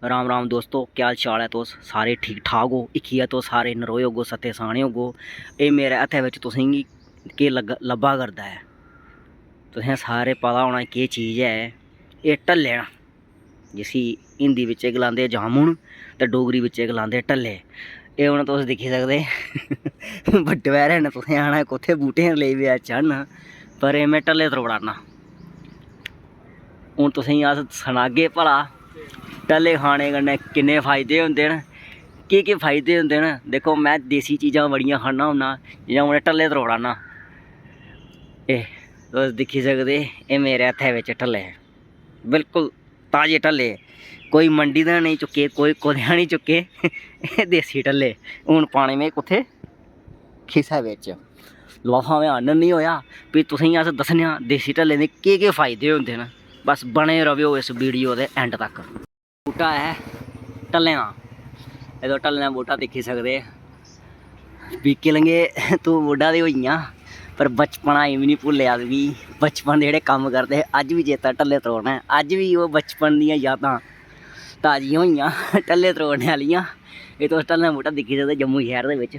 राम राम दोस्तों, क्या हाल चाल है? तुस सारे ठीक ठाक हो? इक्खिया तो सारे नरोए होगो, सत्ते साने होगो। ये मेरे हत्थै बिच तुसेंगी केह् लब्भा करदा है? तुसें सारे पता होना केह् चीज़ है। एह् ढल्ले न, जिसी हिंदी बिच गलांदे जामुन ते डोगरी बिच गलांदे ढल्ले। एह् हून तुस दिक्खी सकदे बड्डे पैह्रे न, तुसें आना कुत्थै बूह्टें लेई पेआ चढ़न, पर एह् में ढल्ले त्रोड़ा ना। हून तुसेंगी अस सनागे भला ढल्ले खाने कन्नै किन्ने फायदे होंदे न, केह् फायदे होंदे न। देखो, मैं देसी चीज़ां बड़ियां खाना होन्ना, जियां हून ढल्ले त्रोड़ा ना। एह् तुस दिक्खी सकदे, एह् मेरे हत्थै बिच ढल्ले, बिल्कुल ताजे ढल्ले, कोई मंडी दा नहीं चुक्के, कोई कुदेआ नहीं चुक्के। एह् देसी ढल्ले। हून पाने में कुत्थै? खिसै बिच। लफाफा में आह्नन होया, फ्ही तुसेंगी अस दस्सने आं देसी ढल्ले दे केह् फायदे होंदे न। बस बने रवेओ इस वीडियो दे एंड तक। बूह्टा है ढल्लें दा, एह् तुस ढल्लें दा बूह्टा दिक्खी सकदे। बीके लंघे तूं बुड्ढा ते होई गेआं, पर बचपन अजें बी निं भुल्लेआ मिगी। बचपन दे जेह्ड़े कम्म करदे हे अज्ज बी चेता ढल्ले त्रोड़ना ऐ। अज्ज बी ओह् बचपन दियां यादां ताजियां होइयां ढल्ले त्रोड़ने आह्लियां। एह् तुस ढल्लें दा बूह्टा दिक्खी सकदे जम्मू शैह्र दे बिच्च।